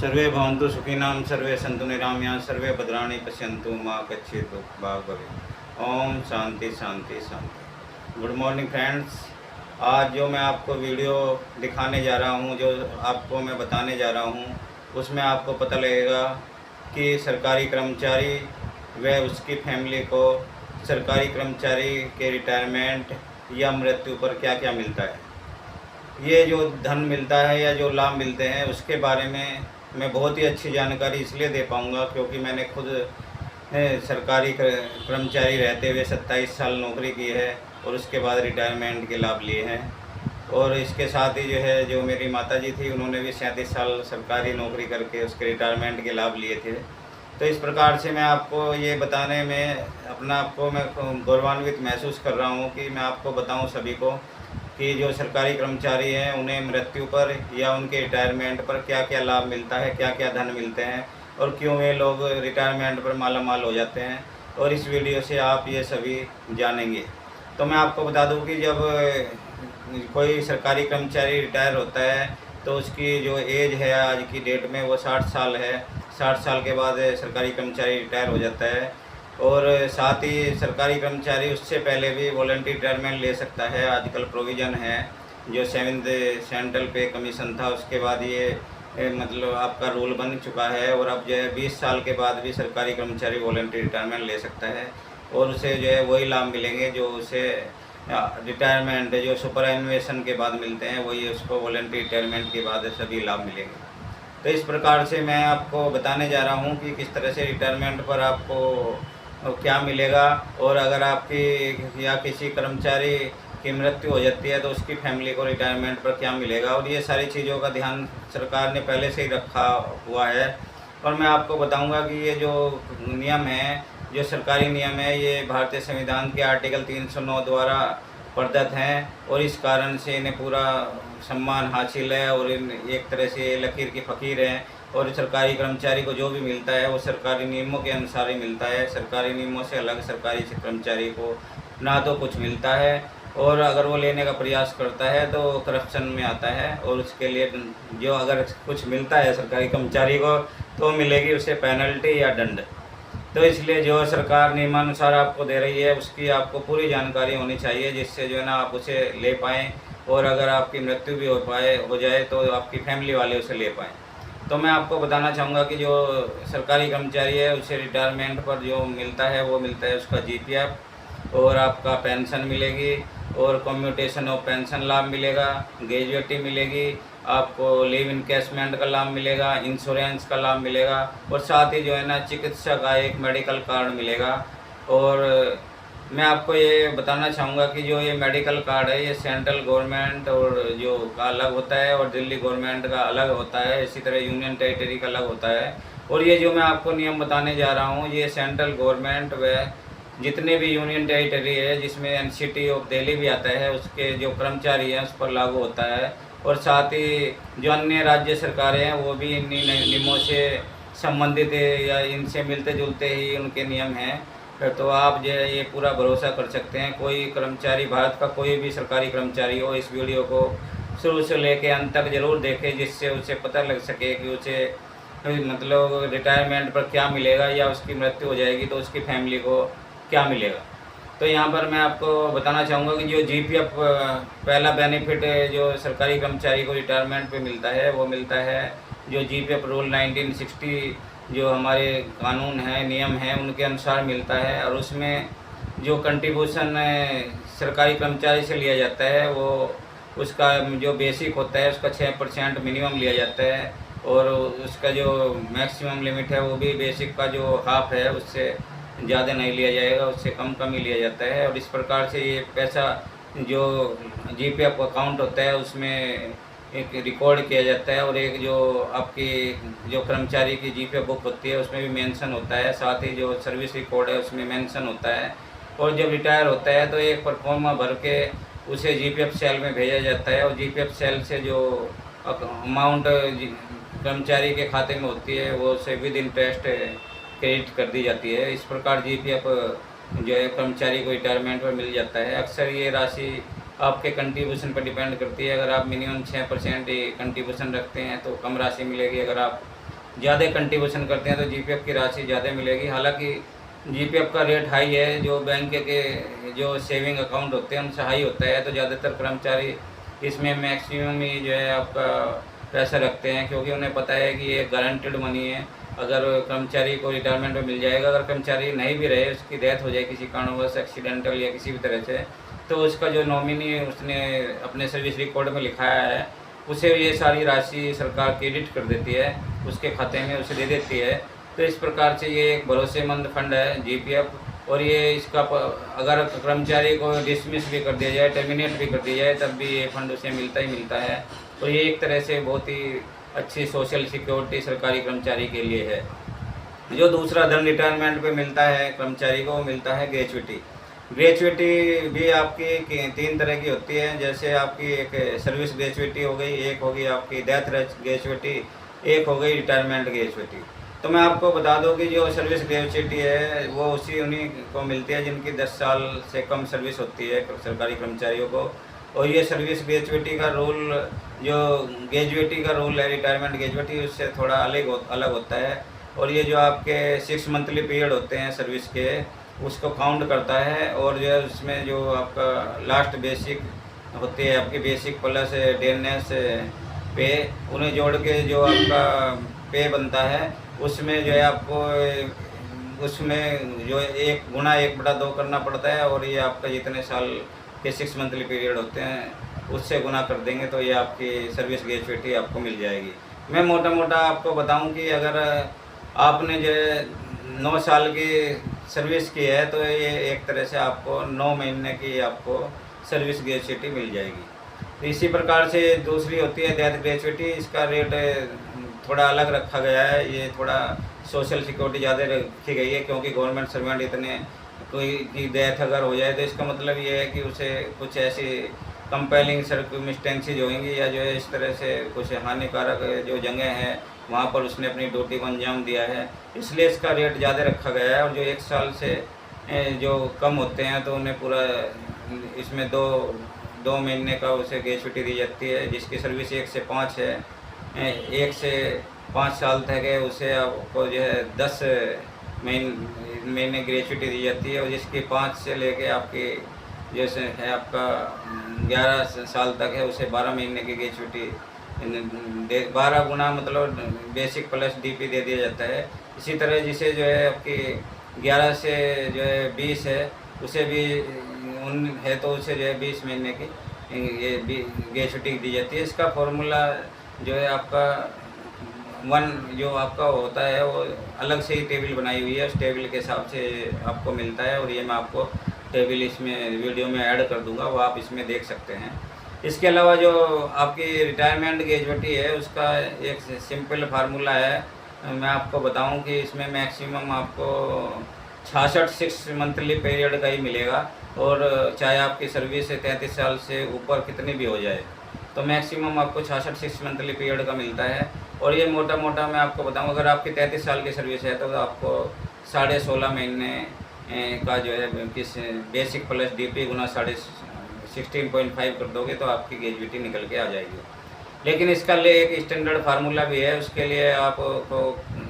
सर्वे भवन्तु सुखिनां सर्वे सन्तु निरामयाः सर्वे भद्राणि पश्यन्तु मा कश्चित् दुःखभाग् भवेत्। ओम शांति शांति शांति। Good morning friends. आज जो मैं आपको वीडियो दिखाने जा रहा हूँ, जो आपको मैं बताने जा रहा हूँ, उसमें आपको पता लगेगा कि सरकारी कर्मचारी व उसकी फैमिली को सरकारी कर्मचारी के रिटायरमेंट या मृत्यु पर क्या क्या मिलता है। ये जो धन मिलता है या जो लाभ मिलते हैं उसके बारे में मैं बहुत ही अच्छी जानकारी इसलिए दे पाऊँगा क्योंकि मैंने खुद सरकारी कर्मचारी रहते हुए 27 साल नौकरी की है और उसके बाद रिटायरमेंट के लाभ लिए हैं। और इसके साथ ही जो मेरी माताजी थी, उन्होंने भी 37 साल सरकारी नौकरी करके उसके रिटायरमेंट के लाभ लिए थे। तो इस प्रकार से मैं आपको ये बताने में अपना आपको मैं गौरवान्वित महसूस कर रहा हूँ कि मैं आपको बताऊँ सभी को कि जो सरकारी कर्मचारी हैं उन्हें मृत्यु पर या उनके रिटायरमेंट पर क्या क्या लाभ मिलता है, क्या क्या धन मिलते हैं और क्यों वे लोग रिटायरमेंट पर मालामाल हो जाते हैं, और इस वीडियो से आप ये सभी जानेंगे। तो मैं आपको बता दूं कि जब कोई सरकारी कर्मचारी रिटायर होता है तो उसकी जो एज है आज की डेट में वो 60 साल है। 60 साल के बाद सरकारी कर्मचारी रिटायर हो जाता है। और साथ ही सरकारी कर्मचारी उससे पहले भी वॉलंटरी रिटायरमेंट ले सकता है। आजकल प्रोविज़न है, जो 7th सेंट्रल पे कमीशन था उसके बाद ये मतलब आपका रूल बन चुका है। और अब 20 साल के बाद भी सरकारी कर्मचारी वॉलंटरी रिटायरमेंट ले सकता है और उसे वही लाभ मिलेंगे जो उसे रिटायरमेंट जो सुपरएनुएशन के बाद मिलते हैं, वही उसको वॉलंटरी रिटायरमेंट के बाद सभी लाभ मिलेंगे। तो इस प्रकार से मैं आपको बताने जा रहा हूँ कि किस तरह से रिटायरमेंट पर आपको क्या मिलेगा, और अगर आपकी या किसी कर्मचारी की मृत्यु हो जाती है तो उसकी फैमिली को रिटायरमेंट पर क्या मिलेगा। और ये सारी चीज़ों का ध्यान सरकार ने पहले से ही रखा हुआ है। और मैं आपको बताऊंगा कि ये जो नियम है, जो सरकारी नियम है, ये भारतीय संविधान के आर्टिकल 309 द्वारा प्रदत्त हैं और इस कारण से इन्हें पूरा सम्मान हासिल है और इन एक तरह से लकीर की फ़कीर हैं। और सरकारी कर्मचारी को जो भी मिलता है वो सरकारी नियमों के अनुसार ही मिलता है। सरकारी नियमों से अलग सरकारी कर्मचारी को ना तो कुछ मिलता है, और अगर वो लेने का प्रयास करता है तो करप्शन में आता है। और उसके लिए जो अगर कुछ मिलता है सरकारी कर्मचारी को तो मिलेगी उसे पेनल्टी या दंड। तो इसलिए जो सरकार नियमानुसार आपको दे रही है उसकी आपको पूरी जानकारी होनी चाहिए, जिससे जो है ना आप उसे ले पाएँ, और अगर आपकी मृत्यु भी हो जाए तो आपकी फैमिली वाले उसे ले पाएँ। तो मैं आपको बताना चाहूँगा कि जो सरकारी कर्मचारी है उसे रिटायरमेंट पर जो मिलता है वो मिलता है उसका GPF, और आपका पेंशन मिलेगी, और कम्यूटेशन ऑफ पेंशन लाभ मिलेगा, ग्रेजुएटी मिलेगी, आपको लीव इनकैशमेंट का लाभ मिलेगा, इंश्योरेंस का लाभ मिलेगा, और साथ ही जो है ना चिकित्सा का एक मेडिकल कार्ड मिलेगा। और मैं आपको ये बताना चाहूँगा कि जो ये मेडिकल कार्ड है ये सेंट्रल गवर्नमेंट और जो का अलग होता है और दिल्ली गवर्नमेंट का अलग होता है, इसी तरह यूनियन टेरिटरी का अलग होता है। और ये जो मैं आपको नियम बताने जा रहा हूँ ये सेंट्रल गवर्नमेंट व जितने भी यूनियन टेरिटरी है जिसमें NCT ऑफ दिल्ली भी आता है उसके जो कर्मचारी हैं उस पर लागू होता है। और साथ ही जो अन्य राज्य सरकारें हैं वो भी इन नियमों से संबंधित है या इनसे मिलते जुलते ही उनके नियम हैं। तो आप जो है ये पूरा भरोसा कर सकते हैं। कोई कर्मचारी, भारत का कोई भी सरकारी कर्मचारी हो, इस वीडियो को शुरू से लेके अंत तक ज़रूर देखे, जिससे उसे पता लग सके कि उसे मतलब रिटायरमेंट पर क्या मिलेगा या उसकी मृत्यु हो जाएगी तो उसकी फैमिली को क्या मिलेगा। तो यहाँ पर मैं आपको बताना चाहूँगा कि जो GPF पहला बेनिफिट जो सरकारी कर्मचारी को रिटायरमेंट पे मिलता है वो मिलता है जो GPF रूल 1960 जो हमारे कानून हैं, नियम हैं, उनके अनुसार मिलता है। और उसमें जो कंट्रीब्यूशन सरकारी कर्मचारी से लिया जाता है वो उसका जो बेसिक होता है उसका 6% मिनिमम लिया जाता है, और उसका जो मैक्सिमम लिमिट है वो भी बेसिक का जो हाफ है उससे ज़्यादा नहीं लिया जाएगा, उससे कम ही लिया जाता है। और इस प्रकार से ये पैसा जो GPF अकाउंट होता है उसमें एक रिकॉर्ड किया जाता है, और एक जो आपकी जो कर्मचारी की GPF बुक होती है उसमें भी मेंशन होता है। साथ ही जो सर्विस रिकॉर्ड है उसमें मेंशन होता है। और जब रिटायर होता है तो एक परफॉर्मा भर के उसे GPF सेल में भेजा जाता है, और GPF सेल से जो अमाउंट कर्मचारी के खाते में होती है वो उसे विद इंटरेस्ट क्रेडिट कर दी जाती है। इस प्रकार GPF जो है कर्मचारी को रिटायरमेंट पर मिल जाता है। अक्सर ये राशि आपके कंट्रीब्यूशन पर डिपेंड करती है। अगर आप मिनिमम 6% कंट्रीब्यूशन रखते हैं तो कम राशि मिलेगी, अगर आप ज़्यादा कंट्रीब्यूशन करते हैं तो जीपीएफ की राशि ज़्यादा मिलेगी। हालांकि जीपीएफ का रेट हाई है, जो बैंक के जो सेविंग अकाउंट होते हैं उनसे हाई होता है, तो ज़्यादातर कर्मचारी इसमें मैक्सिमम ही जो है आपका पैसा रखते हैं, क्योंकि उन्हें पता है कि ये गारंटेड मनी है। अगर कर्मचारी को रिटायरमेंट में मिल जाएगा, अगर कर्मचारी नहीं भी रहे, उसकी डेथ हो जाए किसी कारणवश एक्सीडेंटल या किसी भी तरह से, तो उसका जो नॉमिनी उसने अपने सर्विस रिकॉर्ड में लिखाया है उसे ये सारी राशि सरकार क्रेडिट कर देती है, उसके खाते में उसे दे देती है। तो इस प्रकार से ये एक भरोसेमंद फंड है जीपीएफ। और ये इसका अगर कर्मचारी को डिसमिस भी कर दिया जाए, टर्मिनेट भी कर दिया जाए, तब भी ये फंड उसे मिलता ही मिलता है। तो ये एक तरह से बहुत ही अच्छी सोशल सिक्योरिटी सरकारी कर्मचारी के लिए है। जो दूसरा धन रिटायरमेंट पे मिलता है कर्मचारी को, वो मिलता है ग्रेचुइटी। ग्रेचुइटी भी आपकी 3 तरह की होती है। जैसे आपकी एक सर्विस ग्रेचुइटी हो गई, एक होगी आपकी डेथ ग्रेचुइटी, एक हो गई रिटायरमेंट ग्रेचुइटी। तो मैं आपको बता दूं कि जो सर्विस ग्रेचुइटी है वो उन्हीं को मिलती है जिनकी 10 साल से कम सर्विस होती है सरकारी कर्मचारियों को। और ये सर्विस ग्रेचुइटी का रूल, जो ग्रेचुइटी का रूल है रिटायरमेंट ग्रेचुइटी, उससे थोड़ा अलग होता है। और ये जो आपके 6 मंथली पीरियड होते हैं सर्विस के, उसको काउंट करता है। और जो है उसमें जो आपका लास्ट बेसिक होती है, आपकी बेसिक प्लस डेननेस पे, उन्हें जोड़ के जो आपका पे बनता है, उसमें जो है आपको उसमें जो 1 गुणा 1/2 करना पड़ता है। और ये आपका जितने साल के 6 मंथली पीरियड होते हैं उससे गुना कर देंगे तो ये आपकी सर्विस ग्रेचुइटी आपको मिल जाएगी। मैं मोटा मोटा आपको बताऊं कि अगर आपने जो 9 साल की सर्विस की है तो ये एक तरह से आपको 9 महीने की आपको सर्विस ग्रेचुइटी मिल जाएगी। तो इसी प्रकार से दूसरी होती है डेथ ग्रेचुइटी। इसका रेट थोड़ा अलग रखा गया है, ये थोड़ा सोशल सिक्योरिटी ज़्यादा रखी गई है, क्योंकि गवर्नमेंट सर्वेंट इतने कोई की डेथ अगर हो जाए तो इसका मतलब ये है कि उसे कुछ ऐसी कंपेलिंग सर्कमस्टेंसेज होंगी, या जो है इस तरह से कुछ हानिकारक जो जगह हैं वहाँ पर उसने अपनी ड्यूटी को अंजाम दिया है, इसलिए इसका रेट ज़्यादा रखा गया है। और जो 1 साल से जो कम होते हैं तो उन्हें पूरा इसमें 2 महीने का उसे ग्रेचुइटी दी जाती है। जिसकी सर्विस 1 से 5 है, 1 से 5 साल तक है, उसे आपको जो है 10 महीने ग्रेचुइटी दी जाती है। और जिसकी 5 से लेके आपकी जैसे है आपका 11 साल तक है, उसे 12 महीने की ग्रेचुइटी 12 गुना मतलब बेसिक प्लस डीपी दे दिया जाता है। इसी तरह जिसे जो है आपकी 11 से जो है 20 है, उसे भी है तो उसे जो है 20 महीने की ये ग्रेचुइटी दी जाती है। इसका फॉर्मूला जो है आपका जो आपका होता है वो अलग से ही टेबल बनाई हुई है, उस टेबल के हिसाब से आपको मिलता है। और ये मैं आपको टेबल इसमें वीडियो में ऐड कर दूंगा, वो आप इसमें देख सकते हैं। इसके अलावा जो आपकी रिटायरमेंट ग्रेचुइटी है उसका एक सिंपल फार्मूला है, मैं आपको बताऊं कि इसमें मैक्सिमम आपको 66 6 मंथली पीरियड का ही मिलेगा। और चाहे आपकी सर्विस 33 साल से ऊपर कितनी भी हो जाए, तो मैक्सिमम आपको 66 6 मंथली पीरियड का मिलता है। और ये मोटा मोटा मैं आपको बताऊं, अगर आपकी 33 साल की सर्विस है तो आपको 16.5 महीने का जो है किस बेसिक प्लस डीपी गुना 16.5 कर दोगे तो आपकी ग्रेचुइटी निकल के आ जाएगी। लेकिन इसका लिए एक स्टैंडर्ड फार्मूला भी है, उसके लिए आपको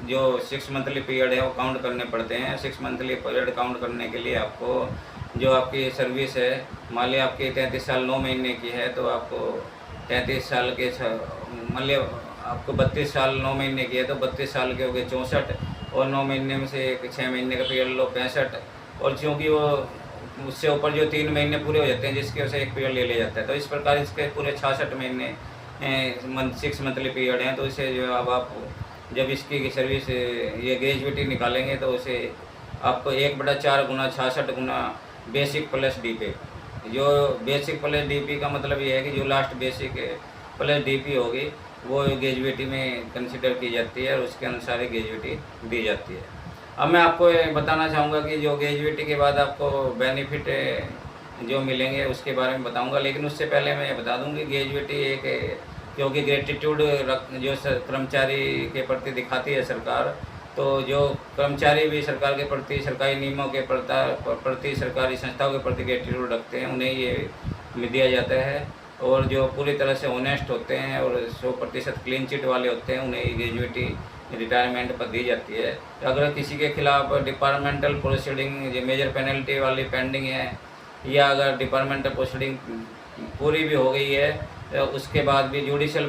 जो 6 मंथली पीरियड है वो काउंट करने पड़ते हैं। 6 मंथली पीरियड काउंट करने के लिए आपको जो आपकी सर्विस है, मान लिया आपकी 33 साल 9 महीने की है, तो आपको 33 साल के मान लिया आपको 32 साल 9 महीने की है तो 32 साल के हो गए 64, और 9 महीने में से 6 महीने का पीरियड लो 65। और चूँकि वो उससे ऊपर जो 3 महीने पूरे हो जाते हैं जिसके वजह से एक पीरियड ले लिया जाता है, तो इस प्रकार इसके पूरे 66 महीने 6 मंथली पीरियड हैं। तो इसे जो अब आप जब इसकी सर्विस ये ग्रेजुएटी निकालेंगे तो उसे आपको 1/4 गुना 66 गुना बेसिक प्लस डीपी। जो बेसिक प्लस डीपी का मतलब ये है कि जो लास्ट बेसिक प्लस डीपी होगी वो ग्रेजुएटी में कंसिडर की जाती है और उसके अनुसार ही ग्रेजुएटी दी जाती है। अब मैं आपको बताना चाहूँगा कि जो ग्रेजुएटी के बाद आपको बेनिफिट जो मिलेंगे उसके बारे में बताऊँगा, लेकिन उससे पहले मैं बता दूँ कि ग्रेजुएटी एक क्योंकि ग्रेटिट्यूड जो कर्मचारी के प्रति दिखाती है सरकार, तो जो कर्मचारी भी सरकार के प्रति, सरकारी नियमों के प्रति, सरकारी संस्थाओं के प्रति ग्रेटिट्यूड रखते हैं, उन्हें ये दिया जाता है। और जो पूरी तरह से ऑनेस्ट होते हैं और 100% क्लीन चिट वाले होते हैं उन्हें ग्रेजुएटी रिटायरमेंट पर दी जाती है। तो अगर किसी के खिलाफ डिपार्टमेंटल प्रोसीडिंग जो मेजर पेनल्टी वाली पेंडिंग है, या अगर डिपार्टमेंटल प्रोसीडिंग पूरी भी हो गई है तो उसके बाद भी जुडिशियल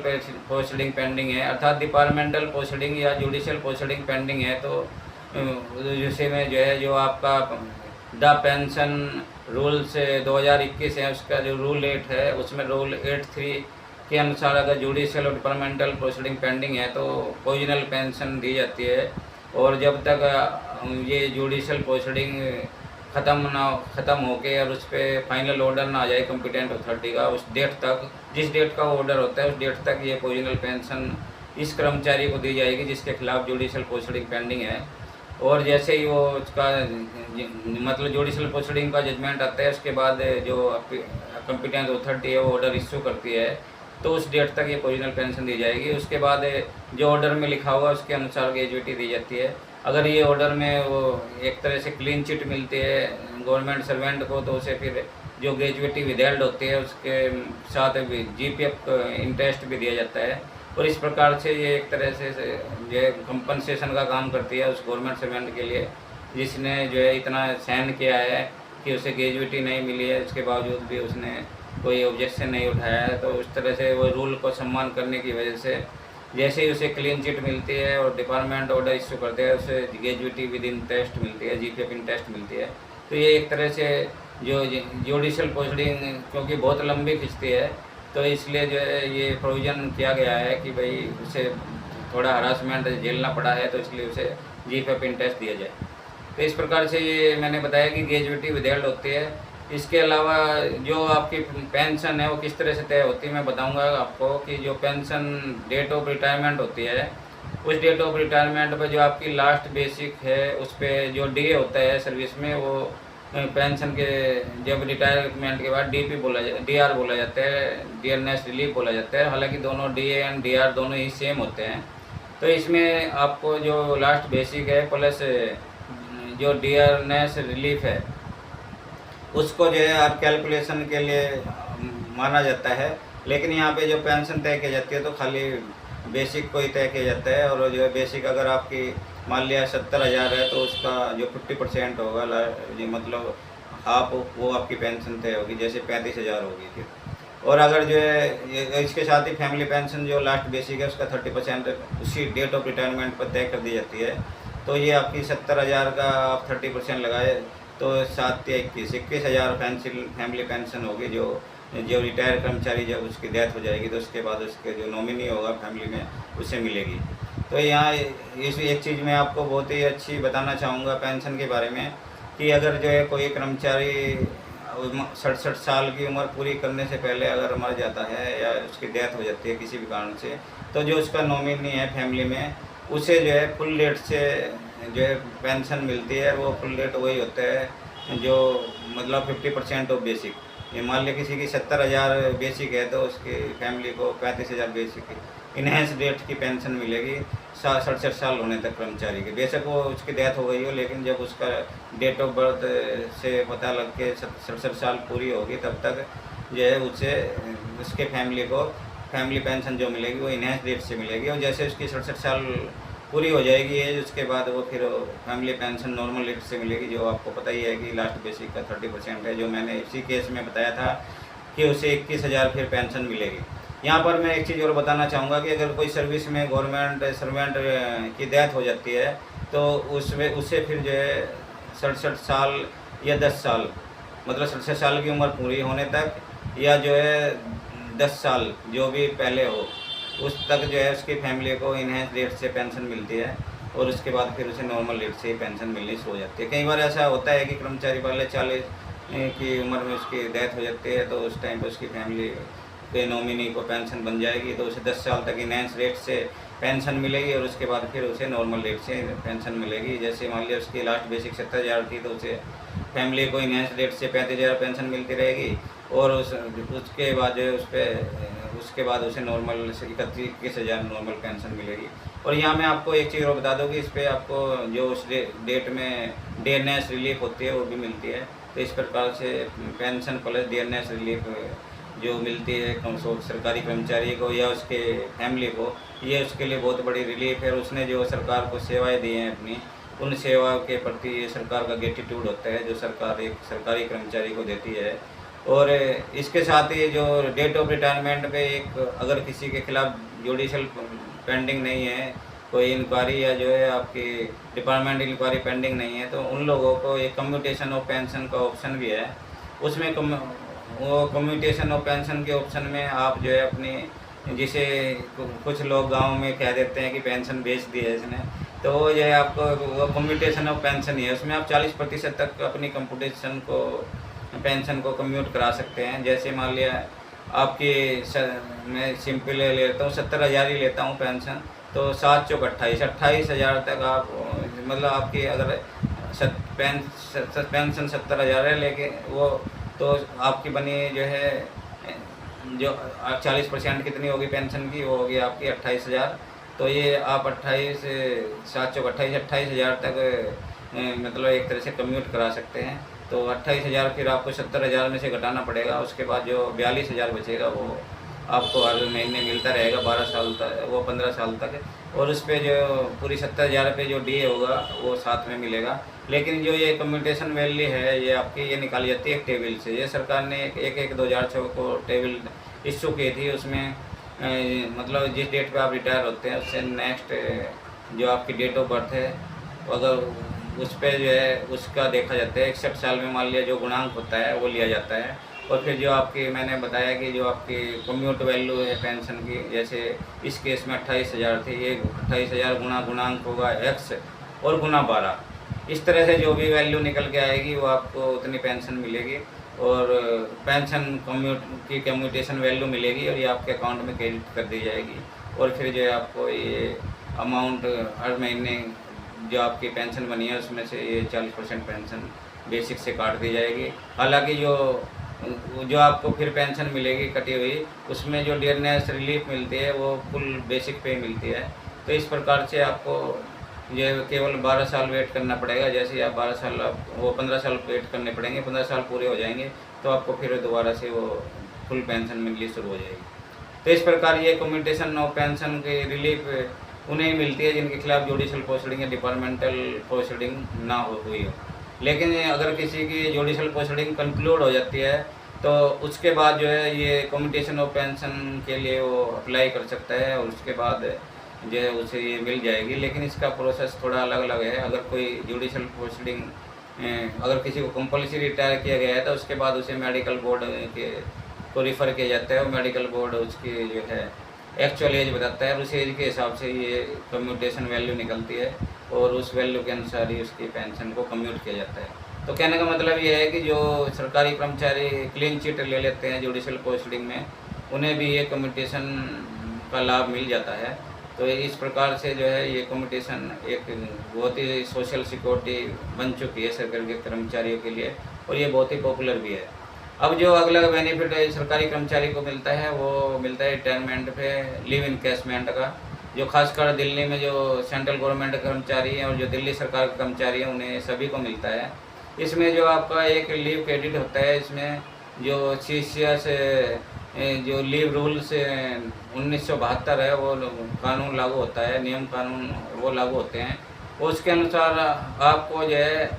प्रोसीडिंग पेंडिंग है, अर्थात डिपार्टमेंटल प्रोसीडिंग या जुडिशियल प्रोसीडिंग पेंडिंग है, तो जैसे में जो है जो आपका द पेंशन रूल से 2021 है, उसका जो रूल 8 है उसमें रूल 8(3) के अनुसार अगर जुडिशियल और डिपार्टमेंटल प्रोसीडिंग पेंडिंग है तो प्रोविजनल पेंशन दी जाती है। और जब तक ये जुडिशियल प्रोसीडिंग ख़त्म होके और उस पर फाइनल ऑर्डर ना आ जाए कॉम्पिटेंट अथॉरिटी का, उस डेट तक, जिस डेट का ऑर्डर होता है उस डेट तक ये प्रोविजनल पेंशन इस कर्मचारी को दी जाएगी जिसके खिलाफ जुडिशियल प्रोसीडिंग पेंडिंग है। और जैसे ही वो उसका मतलब जुडिशियल प्रोसीडिंग का जजमेंट आता है, उसके बाद जो कॉम्पिटेंट अथॉरिटी है वो ऑर्डर इश्यू करती है, तो उस डेट तक ये प्रोविजनल पेंशन दी जाएगी। उसके बाद जो ऑर्डर में लिखा हुआ उसके अनुसार ग्रेजुएटी दी जाती है। अगर ये ऑर्डर में वो एक तरह से क्लीन चिट मिलती है गवर्नमेंट सर्वेंट को, तो उसे फिर जो ग्रेजुएटी विदहेल्ड होती है उसके साथ GPF इंटरेस्ट भी दिया जाता है। और इस प्रकार से ये एक तरह से जो है कंपनसेशन का काम करती है उस गवर्नमेंट सर्वेंट के लिए जिसने जो है इतना सहन किया है कि उसे ग्रेजुएटी नहीं मिली है, उसके बावजूद भी उसने कोई ऑब्जेक्शन नहीं उठाया है। तो उस तरह से वो रूल को सम्मान करने की वजह से जैसे ही उसे क्लीन चिट मिलती है और डिपार्टमेंट ऑर्डर इश्यू करते हैं, उसे ग्रेजुएटी विद इंटरेस्ट मिलती है, GPF इंटरेस्ट मिलती है। तो ये एक तरह से जो जुडिशियल प्रोसीडिंग क्योंकि बहुत लंबी खिंचती है, तो इसलिए जो है ये प्रोविज़न किया गया है कि भाई उसे थोड़ा हरासमेंट झेलना पड़ा है, तो इसलिए उसे GPF इंटरेस्ट दिया जाए। तो इस प्रकार से ये मैंने बताया कि ग्रेजुएटी विदहेल्ड होती है। इसके अलावा जो आपकी पेंशन है वो किस तरह से तय होती है मैं बताऊंगा आपको कि जो पेंशन डेट ऑफ रिटायरमेंट होती है, उस डेट ऑफ रिटायरमेंट पर जो आपकी लास्ट बेसिक है उस पर जो DA होता है सर्विस में, वो पेंशन के जब रिटायरमेंट के बाद DR बोला जाता है, डियरनेस रिलीफ बोला जाता है। हालांकि दोनों DA एंड DR दोनों ही सेम होते हैं। तो इसमें आपको जो लास्ट बेसिक है प्लस जो डियरनेस रिलीफ है उसको जो है आप कैलकुलेशन के लिए माना जाता है। लेकिन यहाँ पे जो पेंशन तय की जाती है तो खाली बेसिक को ही तय किया जाता है। और जो है बेसिक अगर आपकी मान लिया 70,000 है तो उसका जो 50% होगा मतलब हाफ वो आपकी पेंशन तय होगी, जैसे 35,000 होगी फिर। और अगर जो है इसके साथ ही फैमिली पेंशन जो लास्ट बेसिक है उसका 30% उसी डेट ऑफ रिटायरमेंट पर तय कर दी जाती है। तो ये आपकी 70,000 का आप 30% लगाए तो 7 या 21,000 फैमिली पेंशन होगी जो रिटायर कर्मचारी जब उसकी डेथ हो जाएगी तो उसके बाद उसके जो नॉमिनी होगा फैमिली में उसे मिलेगी। तो यहाँ इस एक चीज़ मैं आपको बहुत ही अच्छी बताना चाहूँगा पेंशन के बारे में कि अगर जो है कोई कर्मचारी 67 साल की उम्र पूरी करने से पहले अगर मर जाता है या उसकी डेथ हो जाती है किसी भी कारण से, तो जो उसका नॉमिनी है फैमिली में उसे जो है फुल रेट से जो है पेंशन मिलती है। वो फुल रेट वही होता है जो मतलब 50% ऑफ बेसिक। ये मान लिया किसी की 70,000 बेसिक है तो उसकी फैमिली को 35,000 बेसिक इन्हेंस रेट की पेंशन मिलेगी 67 साल होने तक कर्मचारी के। बेशक वो उसकी डेथ हो गई हो, लेकिन जब उसका डेट ऑफ बर्थ से पता लग के 67 साल पूरी होगी तब तक जो है उसे उसके फैमिली को फैमिली पेंशन जो मिलेगी वो इन्हेंस रेट से मिलेगी। और जैसे उसकी 67 साल पूरी हो जाएगी एज, उसके बाद वो फिर फैमिली पेंशन नॉर्मल रेट से मिलेगी, जो आपको पता ही है कि लास्ट बेसिक का 30% है, जो मैंने इसी केस में बताया था कि उसे 21,000 फिर पेंशन मिलेगी। यहाँ पर मैं एक चीज़ और बताना चाहूँगा कि अगर कोई सर्विस में गवर्नमेंट सर्वेंट की डेथ हो जाती है तो उसमें उसे फिर जो है 67 साल या 10 साल मतलब 67 साल की उम्र पूरी होने तक या जो है 10 साल जो भी पहले हो उस तक जो है उसकी फैमिली को इन्हेंस रेट से पेंशन मिलती है। और उसके बाद फिर उसे नॉर्मल रेट से ही पेंशन मिलनी शुरू हो जाती है। कई बार ऐसा होता है कि कर्मचारी पहले 40 की उम्र में उसकी डेथ हो जाती है तो उस टाइम पर उसकी फैमिली के नॉमिनी को पेंशन बन जाएगी, तो उसे 10 साल तक इन्हेंस रेट से पेंशन मिलेगी और उसके बाद फिर उसे नॉर्मल रेट से पेंशन मिलेगी। जैसे मान लिया उसकी लास्ट बेसिक 70,000 थी तो उसे फैमिली को इन्हेंस रेट से 35,000 पेंशन मिलती रहेगी और उसके बाद जो है उसके बाद उसे नॉर्मल 21,000 नॉर्मल पेंशन मिलेगी। और यहाँ मैं आपको एक चीज़ और बता दूँ कि इस पर आपको जो उस डेट में डियरनेस रिलीफ होती है वो भी मिलती है। तो इस प्रकार से पेंशन प्लस डियरनेस रिलीफ जो मिलती है सरकारी कर्मचारी को या उसके फैमिली को, ये उसके लिए बहुत बड़ी रिलीफ है। और उसने जो सरकार को सेवाएं दी हैं अपनी, उन सेवाओं के प्रति ये सरकार का ग्रेटिट्यूड होता है जो सरकार एक सरकारी कर्मचारी को देती है। और इसके साथ ही जो डेट ऑफ रिटायरमेंट पे एक अगर किसी के खिलाफ जुडिशल पेंडिंग नहीं है, कोई इंक्वायरी या जो है आपकी डिपार्टमेंट इंक्वायरी पेंडिंग नहीं है, तो उन लोगों को एक कम्यूटेशन ऑफ पेंशन का ऑप्शन भी है। उसमें वो कम्यूटेशन ऑफ पेंशन के ऑप्शन में आप जो है अपनी, जिसे कुछ लोग गांव में कह देते हैं कि पेंशन बेच दी है इसने, तो वो जो है आपको वो कम्यूटेशन ऑफ पेंशन ही है। उसमें आप 40% तक अपनी पेंशन को कम्यूट करा सकते हैं। जैसे मान लिया आपकी मैं सिंपल ले लेता हूँ, 70,000 ही लेता हूँ पेंशन, तो 7 चौक 28,000 तक आप, मतलब आपकी अगर पेंशन 70,000 है, लेकिन वो तो आपकी बनी जो है जो 40% कितनी होगी पेंशन की, वो होगी आपकी 28,000। तो ये आप 7 चौक 28,000 तक मतलब एक तरह से कम्यूट करा सकते हैं। तो 28,000 फिर आपको 70,000 में से घटाना पड़ेगा, उसके बाद जो 42,000 बचेगा वो आपको हर महीने मिलता रहेगा 12 साल तक, वो 15 साल तक। और उस पर जो पूरी 70,000 पे जो डीए होगा वो साथ में मिलेगा। लेकिन जो ये कम्यूटेशन वैल्यू है ये आपकी ये निकाली जाती है एक टेबल से। ये सरकार ने एक 2006 को टेबल इशू की थी। उसमें मतलब जिस डेट पे आप रिटायर होते हैं उससे नेक्स्ट जो आपकी डेट ऑफ बर्थ है, अगर उस पर जो है उसका देखा जाता है। 61 साल में मान लिया जो गुणांक होता है वो लिया जाता है। और फिर जो आपकी मैंने बताया कि जो आपकी कम्यूट वैल्यू है पेंशन की, जैसे इस केस में 28,000 थी, ये 28,000 गुणा गुणांक होगा x और गुना 12। इस तरह से जो भी वैल्यू निकल के आएगी वो आपको उतनी पेंशन मिलेगी। और पेंशन कम्यूटेशन वैल्यू मिलेगी और ये आपके अकाउंट में क्रेडिट कर दी जाएगी। और फिर जो है आपको ये अमाउंट हर महीने जो आपकी पेंशन बनी है उसमें से ये 40% पेंशन बेसिक से काट दी जाएगी। हालांकि जो आपको फिर पेंशन मिलेगी कटी हुई, उसमें जो डियरनेस रिलीफ मिलती है वो फुल बेसिक पे मिलती है। तो इस प्रकार से आपको ये केवल 12 साल वेट करना पड़ेगा। जैसे आप 12 साल वो 15 साल वेट करने पड़ेंगे, 15 साल पूरे हो जाएंगे तो आपको फिर दोबारा से वो फुल पेंशन मिलनी शुरू हो जाएगी। तो इस प्रकार ये कम्यूटेशन ऑफ पेंशन की रिलीफ उन्हें मिलती है जिनके खिलाफ जुडिशल प्रोसीडिंग या डिपार्टमेंटल प्रोसीडिंग ना हुई हो। लेकिन अगर किसी की जुडिशल प्रोसीडिंग कंक्लूड हो जाती है तो उसके बाद जो है ये कम्यूटेशन ऑफ पेंशन के लिए वो अप्लाई कर सकता है और उसके बाद जो है उसे ये मिल जाएगी। लेकिन इसका प्रोसेस थोड़ा अलग अलग है। अगर कोई जुडिशल प्रोसीडिंग अगर किसी को कंपल्सरी रिटायर किया गया है तो उसके बाद उसे मेडिकल बोर्ड के को रिफ़र किया जाता है और मेडिकल बोर्ड उसकी जो है एक्चुअल एज बताता है। उस एज के हिसाब से ये कम्यूटेशन वैल्यू निकलती है और उस वैल्यू के अनुसार ही उसकी पेंशन को कम्यूट किया जाता है। तो कहने का मतलब ये है कि जो सरकारी कर्मचारी क्लीन चिट ले लेते हैं जुडिशल प्रोसीडिंग में, उन्हें भी ये कम्यूटेशन का लाभ मिल जाता है। तो इस प्रकार से जो है ये कम्यूटेशन एक बहुत ही सोशल सिक्योरिटी बन चुकी है सरकारी कर्मचारियों के लिए और ये बहुत ही पॉपुलर भी है। अब जो अगला बेनिफिट सरकारी कर्मचारी को मिलता है वो मिलता है रिटायरमेंट पे लीव इनकैशमेंट का, जो खासकर दिल्ली में जो सेंट्रल गवर्नमेंट कर्मचारी हैं और जो दिल्ली सरकार के कर्मचारी हैं उन्हें सभी को मिलता है। इसमें जो आपका एक लीव क्रेडिट होता है, इसमें जो CCS जो लीव रूल्स 1972 है वो कानून लागू होता है, नियम कानून वो लागू होते हैं। उसके अनुसार आपको जो है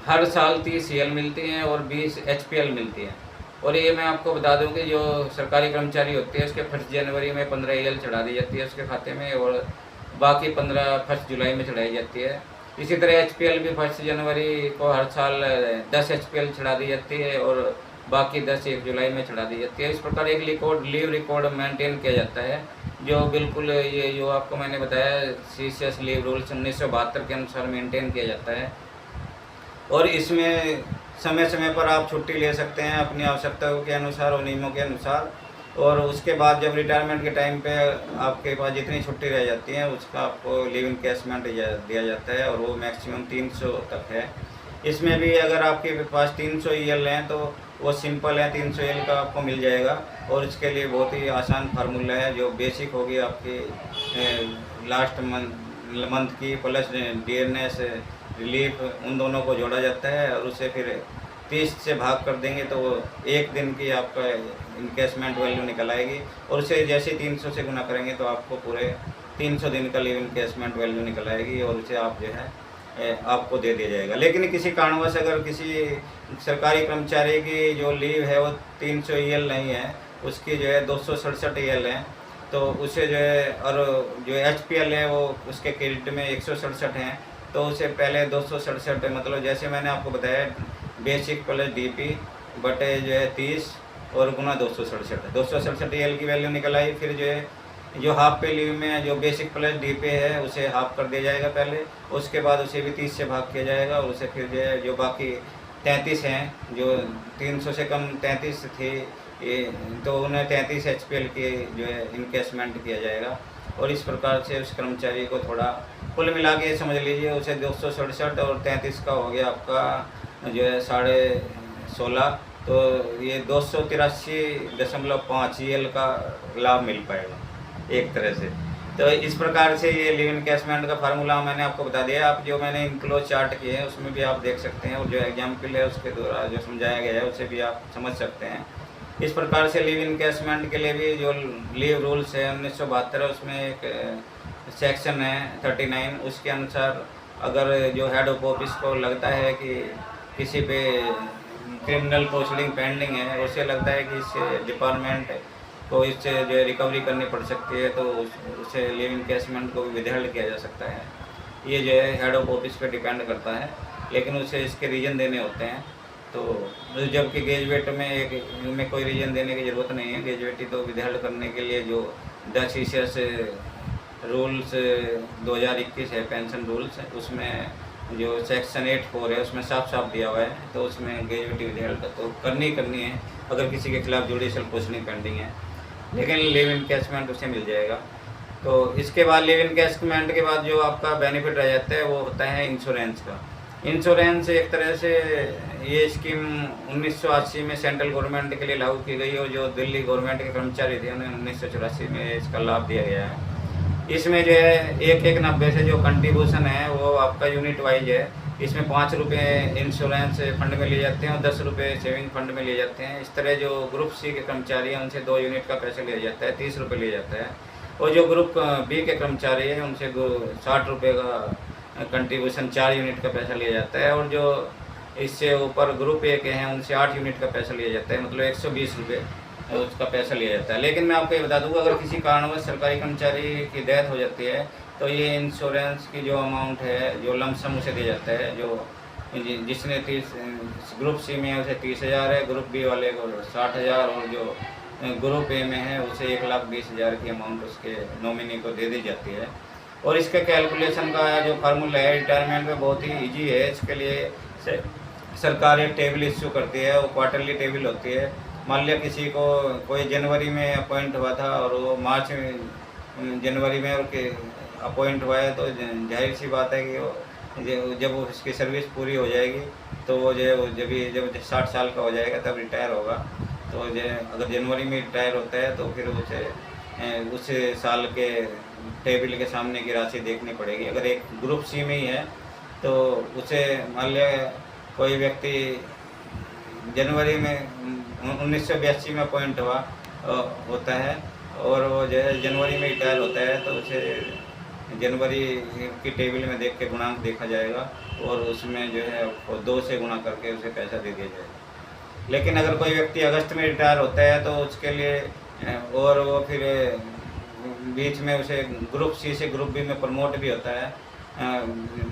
हर साल 30 CL मिलती हैं और 20 HPL मिलती हैं। और ये मैं आपको बता दूं कि जो सरकारी कर्मचारी होते हैं उसके 1 जनवरी में 15 AL चढ़ा दी जाती है उसके खाते में और बाकी 1 जुलाई में चढ़ाई जाती है। इसी तरह HPL भी 1 जनवरी को हर साल 10 HPL चढ़ा दी जाती है और बाकी 10 1 जुलाई में चढ़ा दी जाती है। इस प्रकार एक लीव रिकॉर्ड मेंटेन किया जाता है जो बिल्कुल ये जो आपको मैंने बताया CCS लीव रूल्स 1972 के अनुसार मेंटेन किया जाता है। और इसमें समय समय पर आप छुट्टी ले सकते हैं अपनी आवश्यकताओं के अनुसार और नियमों के अनुसार। और उसके बाद जब रिटायरमेंट के टाइम पे आपके पास जितनी छुट्टी रह जाती है उसका आपको लीव इनकैशमेंट दिया जाता है और वो मैक्सिमम 300 तक है। इसमें भी अगर आपके पास 300 EL हैं तो वो सिंपल है, 300 EL का आपको मिल जाएगा। और इसके लिए बहुत ही आसान फार्मूला है जो बेसिक होगी आपकी लास्ट मंथ की प्लस डियरनेस रिलीफ, उन दोनों को जोड़ा जाता है और उसे फिर 30 से भाग कर देंगे तो वो एक दिन की आपका इनकेसमेंट वैल्यू निकल आएगी, और उसे जैसे 300 से गुना करेंगे तो आपको पूरे 300 दिन का लीव इनकेसमेंट वैल्यू निकल आएगी, और उसे आप जो है आपको दे दिया जाएगा। लेकिन किसी कारणवश अगर किसी सरकारी कर्मचारी की जो लीव है वो 300 EL नहीं है, उसकी जो है 267 EL है, तो उसे जो है, और जो HPL है वो उसके क्रेडिट में 167 हैं, तो उसे पहले 267 मतलब जैसे मैंने आपको बताया बेसिक प्लस DP बटे जो है 30 और गुना 267 EL की वैल्यू निकल आई। फिर जो है जो हाफ पे लीव में जो बेसिक प्लस DP है उसे हाफ कर दिया जाएगा पहले, उसके बाद उसे भी 30 से भाग किया जाएगा, और उसे फिर जो है जो बाकी 33 हैं जो 300 से कम 33 थे ये, तो उन्हें 33 HPL की जो है इनकेसमेंट किया जाएगा। और इस प्रकार से उस कर्मचारी को थोड़ा कुल मिला के समझ लीजिए उसे 267 और 33 का हो गया आपका जो है 16.5, तो ये 283.5 EL का लाभ मिल पाएगा एक तरह से। तो इस प्रकार से ये लीव इनकेसमेंट का फार्मूला मैंने आपको बता दिया। आप जो मैंने इनक्लोज चार्ट किए हैं उसमें भी आप देख सकते हैं, और जो एग्जाम्पल है उसके द्वारा जो समझाया गया है उसे भी आप समझ सकते हैं। इस प्रकार से लीव इनकेसमेंट के लिए भी जो लीव रूल्स है 1972 है, उसमें एक सेक्शन है 39, उसके अनुसार अगर जो हेड ऑफ ऑफिस को लगता है कि किसी पे क्रिमिनल प्रोसीडिंग पेंडिंग है, उसे लगता है कि इस डिपार्टमेंट को इससे जो है रिकवरी करनी पड़ सकती है, तो उसे लीव इनकेसमेंट को भी विदहल्ड किया जा सकता है। ये जो है हेड ऑफ ऑफिस पे डिपेंड करता है, लेकिन उसे इसके रीज़न देने होते हैं। तो जबकि ग्रेजुएट में कोई रीज़न देने की ज़रूरत नहीं है। ग्रेजुएटी तो विदहल्ड करने के लिए जो डच ईसीएस रूल्स 2021 है पेंशन रूल्स, उसमें जो सेक्शन 84 है उसमें साफ साफ दिया हुआ है, तो उसमें ग्रेजुएटी विदहल्ड तो करनी है अगर किसी के खिलाफ जुडिशियल प्रोसीडिंग पेंडिंग है, लेकिन लीव इनकेसमेंट उसे मिल जाएगा। तो इसके बाद लीव इनकेसमेंट के बाद जो आपका बेनिफिट रह जाता है वो होता है इंश्योरेंस का। इंश्योरेंस एक तरह से ये स्कीम 1980 में सेंट्रल गवर्नमेंट के लिए लागू की गई, और जो दिल्ली गवर्नमेंट के कर्मचारी थे उन्हें 1984 में इसका लाभ दिया गया है। इसमें जो है 1,190 से जो कंट्रीब्यूशन है वो आपका यूनिट वाइज है। इसमें 5 रुपये इंश्योरेंस फंड में लिए जाते हैं और 10 रुपये सेविंग फंड में लिए जाते हैं। इस तरह जो ग्रुप C के कर्मचारी हैं उनसे 2 यूनिट का पैसा लिया जाता है, 30 रुपये लिया जाता है, और जो ग्रुप B के कर्मचारी हैं उनसे 60 रुपये का कंट्रीब्यूशन 4 यूनिट का पैसा लिया जाता है, और जो इससे ऊपर ग्रुप A के हैं उनसे 8 यूनिट का पैसा लिया जाता है, मतलब 120 रुपये उसका पैसा लिया जाता है। लेकिन मैं आपको ये बता दूँगा अगर किसी कारणवश सरकारी कर्मचारी की डेथ हो जाती है तो ये इंश्योरेंस की जो अमाउंट है जो लमसम उसे दिया जाता है, जो जिसने 30 ग्रुप C में है उसे 30,000 है, ग्रुप B वाले को 60,000, और जो ग्रुप A में है उसे 1,20,000 की अमाउंट उसके नॉमिनी को दे दी जाती है। और इसके कैलकुलेशन का जो फार्मूला है रिटायरमेंट में बहुत ही ईजी है। इसके लिए सरकार एक टेबल इश्यू करती है, वो क्वार्टरली टेबल होती है। मान लिया किसी को कोई जनवरी में अपॉइंट हुआ था और वो मार्च में जनवरी में और अपॉइंट हुआ है, तो जाहिर सी बात है कि वो जब उसकी सर्विस पूरी हो जाएगी तो वो जो जब 60 साल का हो जाएगा तब रिटायर होगा। तो जो अगर जनवरी में रिटायर होता है तो फिर उस साल के टेबल के सामने की राशि देखनी पड़ेगी। अगर एक ग्रुप C में ही है तो उसे मान लिया कोई व्यक्ति जनवरी में 1982 में अपॉइंट हुआ होता है और वो जो है जनवरी में रिटायर होता है, तो उसे जनवरी की टेबल में देख के गुणांक देखा जाएगा और उसमें जो है 2 से गुणा करके उसे पैसा दे दिया जाएगा। लेकिन अगर कोई व्यक्ति अगस्त में रिटायर होता है तो उसके लिए और वो फिर बीच में उसे ग्रुप C से ग्रुप B में प्रमोट भी होता है।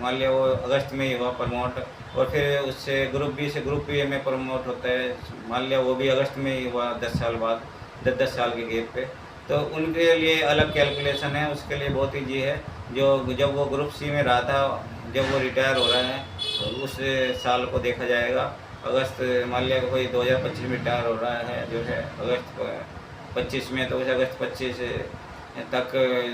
मान लिया वो अगस्त में ही हुआ प्रमोट और फिर उससे ग्रुप B से ग्रुप A में प्रमोट होता है, मान लिया वो भी अगस्त में ही हुआ 10 साल बाद, 10 साल के गैप पे, तो उनके लिए अलग कैलकुलेशन है। उसके लिए बहुत ईजी है। जो जब वो ग्रुप C में रहा था, जब वो रिटायर हो रहा है तो उस साल को देखा जाएगा। अगस्त मान लिया कोई 2025 में रिटायर हो रहा है जो है अगस्त 25 में, तो उस अगस्त 25 तक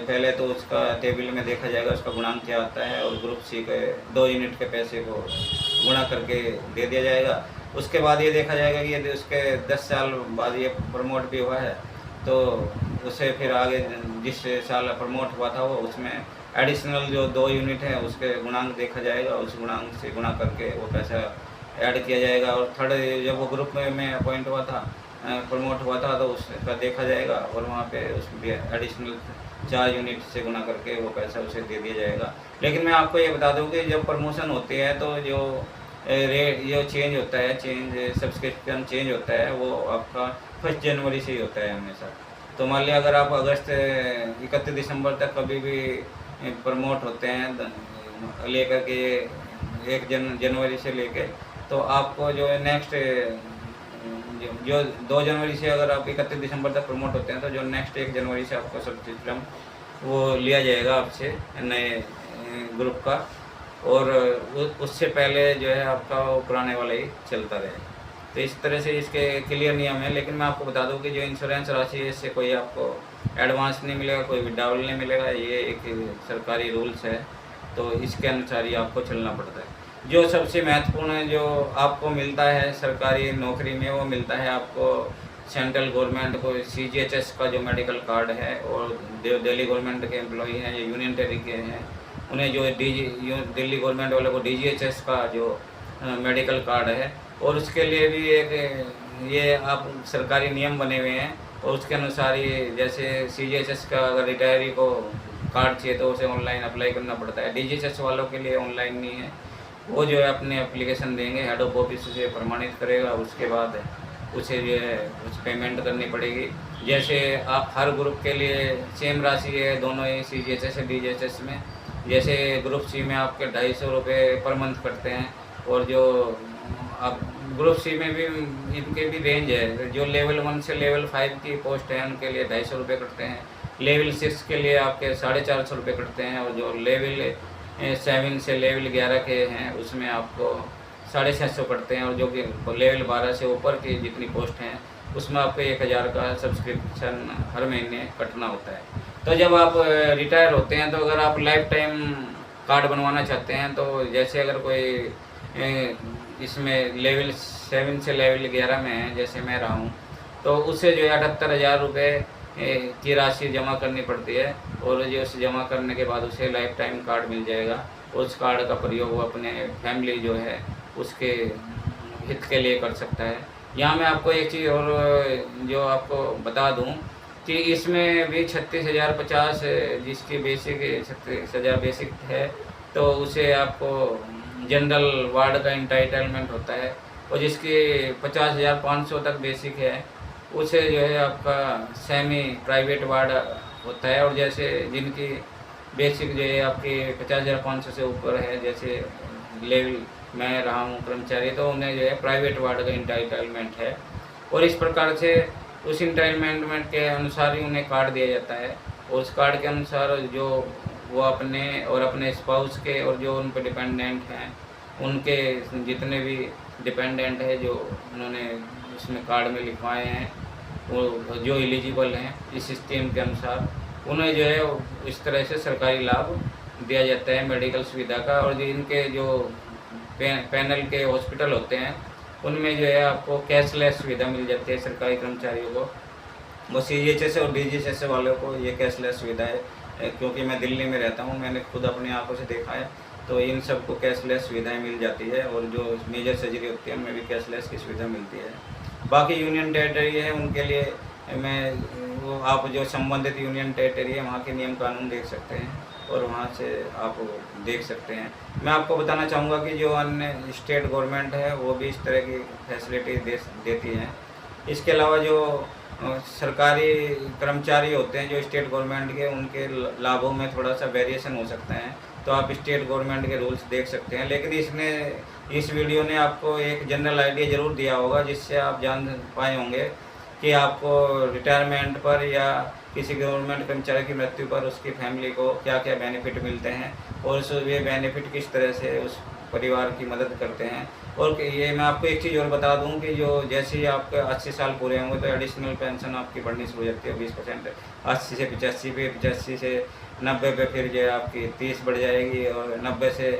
पहले तो उसका टेबल में देखा जाएगा उसका गुणांक क्या आता है और ग्रुप C के 2 यूनिट के पैसे को गुणा करके दे दिया जाएगा। उसके बाद ये देखा जाएगा कि यदि उसके 10 साल बाद ये प्रमोट भी हुआ है तो उसे फिर आगे जिस साल प्रमोट हुआ था वो उसमें एडिशनल जो 2 यूनिट है उसके गुणांक देखा जाएगा, उस गुणांक से गुणा करके वो पैसा ऐड किया जाएगा। और थर्ड, जब वो ग्रुप में अपॉइंट हुआ था, प्रमोट हुआ था, तो उसका देखा जाएगा और वहाँ पे उसमें एडिशनल 4 यूनिट से गुना करके वो पैसा उसे दे दिया जाएगा। लेकिन मैं आपको ये बता दूँ कि जब प्रमोशन होती है तो जो रेट जो चेंज होता है, सब्सक्रिप्शन चेंज होता है, वो आपका 1 जनवरी से ही होता है हमेशा। तो मान लिया अगर आप अगस्त 31 दिसंबर तक कभी भी प्रमोट होते हैं लेकर के 1 जनवरी से लेके, तो आपको जो है नेक्स्ट जो 2 जनवरी से अगर आप 31 दिसंबर तक प्रमोट होते हैं, तो जो नेक्स्ट 1 जनवरी से आपको सब्सक्रिप्शन वो लिया जाएगा आपसे नए ग्रुप का, और उससे पहले जो है आपका वो पुराने वाला ही चलता रहे। तो इस तरह से इसके क्लियर नियम है। लेकिन मैं आपको बता दूं कि जो इंश्योरेंस राशि है, इससे कोई आपको एडवांस नहीं मिलेगा, कोई विड्रॉवल नहीं मिलेगा। ये एक सरकारी रूल्स है, तो इसके अनुसार ही आपको चलना पड़ता है। जो सबसे महत्वपूर्ण है जो आपको मिलता है सरकारी नौकरी में, वो मिलता है आपको सेंट्रल गवर्नमेंट को CGHS का जो मेडिकल कार्ड है, और जो दिल्ली गवर्नमेंट के एम्प्लॉई हैं, जो यूनियन टेरिटरी के हैं, उन्हें जो दिल्ली गवर्नमेंट वाले को DGHS का जो मेडिकल कार्ड है, और उसके लिए भी एक ये आप सरकारी नियम बने हुए हैं, और उसके अनुसार ही जैसे CGHS का अगर रिटायरी को कार्ड चाहिए तो उसे ऑनलाइन अप्लाई करना पड़ता है। DGHS वालों के लिए ऑनलाइन नहीं है, वो जो है अपने एप्लीकेशन देंगे, हेड ऑफ ऑफिस उसे प्रमाणित करेगा, उसके बाद उसे जो है कुछ पेमेंट करनी पड़ेगी। जैसे आप हर ग्रुप के लिए सेम राशि है दोनों ही CGHS और DGHS में। जैसे ग्रुप C में आपके 250 रुपये पर मंथ कटते हैं, और जो आप ग्रुप C में भी इनके भी रेंज है। जो लेवल 1 से लेवल 5 की पोस्ट है उनके लिए 250 रुपये कटते हैं, लेवल 6 के लिए आपके 450 रुपये कटते हैं, और जो लेवल 7 से लेवल 11 के हैं उसमें आपको 650 कटते हैं, और जो कि लेवल 12 से ऊपर की जितनी पोस्ट हैं उसमें आपको 1000 का सब्सक्रिप्शन हर महीने कटना होता है। तो जब आप रिटायर होते हैं, तो अगर आप लाइफ टाइम कार्ड बनवाना चाहते हैं, तो जैसे अगर कोई इसमें लेवल 7 से लेवल 11 में है, जैसे मैं रहा हूँ, तो उसे जो है 78,000 रुपये की राशि जमा करनी पड़ती है, और जो उसे जमा करने के बाद उसे लाइफ टाइम कार्ड मिल जाएगा। उस कार्ड का प्रयोग वो अपने फैमिली जो है उसके हित के लिए कर सकता है। यहाँ मैं आपको एक चीज़ और जो आपको बता दूँ कि इसमें भी 36,050 जिसकी बेसिक 36,000 बेसिक है, तो उसे आपको जनरल वार्ड का इंटाइटलमेंट होता है, और जिसकी 50,500 तक बेसिक है उसे जो है आपका सेमी प्राइवेट वार्ड होता है। और जैसे जिनकी बेसिक जो है आपकी 50,500 से ऊपर है, जैसे लेवल मैं रहा हूँ कर्मचारी, तो उन्हें जो है प्राइवेट वार्ड का इंटाइटलमेंट है, और इस प्रकार से उस इंटाइटलमेंट के अनुसार ही उन्हें कार्ड दिया जाता है। और उस कार्ड के अनुसार जो वो अपने और अपने स्पाउस के और जो उन पर डिपेंडेंट हैं उनके जितने भी डिपेंडेंट है जो उन्होंने उसमें कार्ड में लिखवाए हैं, वो जो एलिजिबल हैं इस स्कीम के अनुसार, उन्हें जो है इस तरह से सरकारी लाभ दिया जाता है मेडिकल सुविधा का। और जो इनके जो पैनल के हॉस्पिटल होते हैं उनमें जो है आपको कैशलेस सुविधा मिल जाती है सरकारी कर्मचारियों को। वो CGHS और DGHS वालों को ये कैशलेस सुविधा है, क्योंकि मैं दिल्ली में रहता हूँ, मैंने खुद अपनी आंखों से देखा है, तो इन सबको कैशलेस सुविधाएं मिल जाती है। और जो मेजर सर्जरी होती है उनमें भी कैशलेस की सुविधा मिलती है। बाकी यूनियन टेरिटरी है उनके लिए मैं वो आप जो संबंधित यूनियन टेरिटरी है वहाँ के नियम कानून देख सकते हैं, और वहाँ से आप देख सकते हैं। मैं आपको बताना चाहूँगा कि जो अन्य स्टेट गवर्नमेंट है वो भी इस तरह की फैसिलिटी देती हैं। इसके अलावा जो सरकारी कर्मचारी होते हैं जो स्टेट गवर्नमेंट के, उनके लाभों में थोड़ा सा वेरिएशन हो सकता है, तो आप स्टेट गवर्नमेंट के रूल्स देख सकते हैं। लेकिन इस वीडियो ने आपको एक जनरल आइडिया ज़रूर दिया होगा, जिससे आप जान पाए होंगे कि आपको रिटायरमेंट पर या किसी गवर्नमेंट कर्मचारी की मृत्यु पर उसकी फैमिली को क्या क्या बेनिफिट मिलते हैं, और उस ये बेनिफिट किस तरह से उस परिवार की मदद करते हैं। और ये मैं आपको एक चीज़ और बता दूं कि जो जैसे ही आपके 80 साल पूरे होंगे तो एडिशनल पेंशन आपकी बढ़नी शुरू हो जाती है 20%, 80 से 85 पे, 85 से 90 पे फिर जो है आपकी 30 बढ़ जाएगी, और 90 से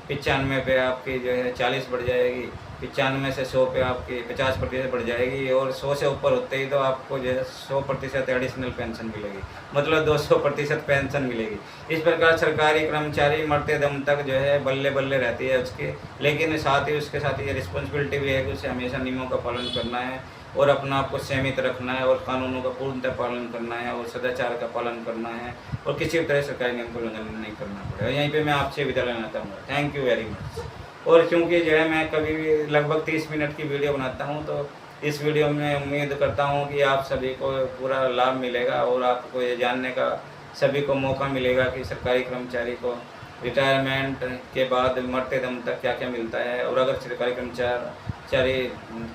95 पे आपकी जो है 40 बढ़ जाएगी, 95 से 100 पे आपकी 50% बढ़ जाएगी, और 100 से ऊपर होते ही तो आपको जो है 100% एडिशनल पेंशन मिलेगी, मतलब 200% पेंशन मिलेगी। इस प्रकार सरकारी कर्मचारी मरते दम तक जो है बल्ले बल्ले रहती है उसकी, लेकिन साथ ही उसके साथ ये रिस्पॉन्सिबिलिटी भी है कि उसे हमेशा नियमों का पालन करना है और अपना आप को सीमित रखना है और कानूनों का पूर्णतः पालन करना है और सदाचार का पालन करना है और किसी भी तरह सरकारी नियम का उल्लंघन नहीं करना पड़ेगा। यहीं पे मैं आपसे विदा लेना चाहूँगा। Thank you very much. और क्योंकि जो है मैं कभी भी लगभग 30 मिनट की वीडियो बनाता हूँ, तो इस वीडियो में उम्मीद करता हूँ कि आप सभी को पूरा लाभ मिलेगा और आपको ये जानने का सभी को मौका मिलेगा कि सरकारी कर्मचारी को रिटायरमेंट के बाद मरते दम तक क्या क्या मिलता है, और अगर सरकारी कर्मचारी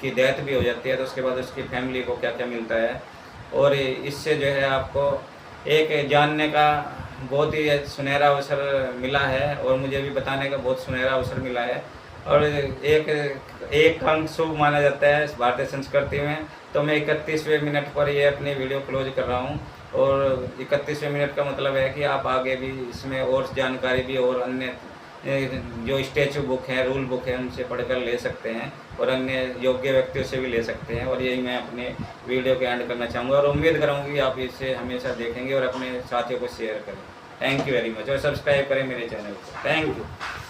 की डेथ भी हो जाती है तो उसके बाद उसकी फैमिली को क्या क्या मिलता है। और इससे जो है आपको एक जानने का बहुत ही सुनहरा अवसर मिला है और मुझे भी बताने का बहुत सुनहरा अवसर मिला है। और एक अंक शुभ माना जाता है भारतीय संस्कृति में, तो मैं 31वें मिनट पर ये अपनी वीडियो क्लोज कर रहा हूँ। और 31वें मिनट का मतलब है कि आप आगे भी इसमें और जानकारी भी और अन्य जो स्टैचू बुक है, रूल बुक है, उनसे पढ़कर ले सकते हैं और अन्य योग्य व्यक्तियों से भी ले सकते हैं। और यही मैं अपने वीडियो के एंड करना चाहूँगा और उम्मीद करूँगी आप इसे हमेशा देखेंगे और अपने साथियों को शेयर करें। थैंक यू वेरी मच और सब्सक्राइब करें मेरे चैनल को। Thank you.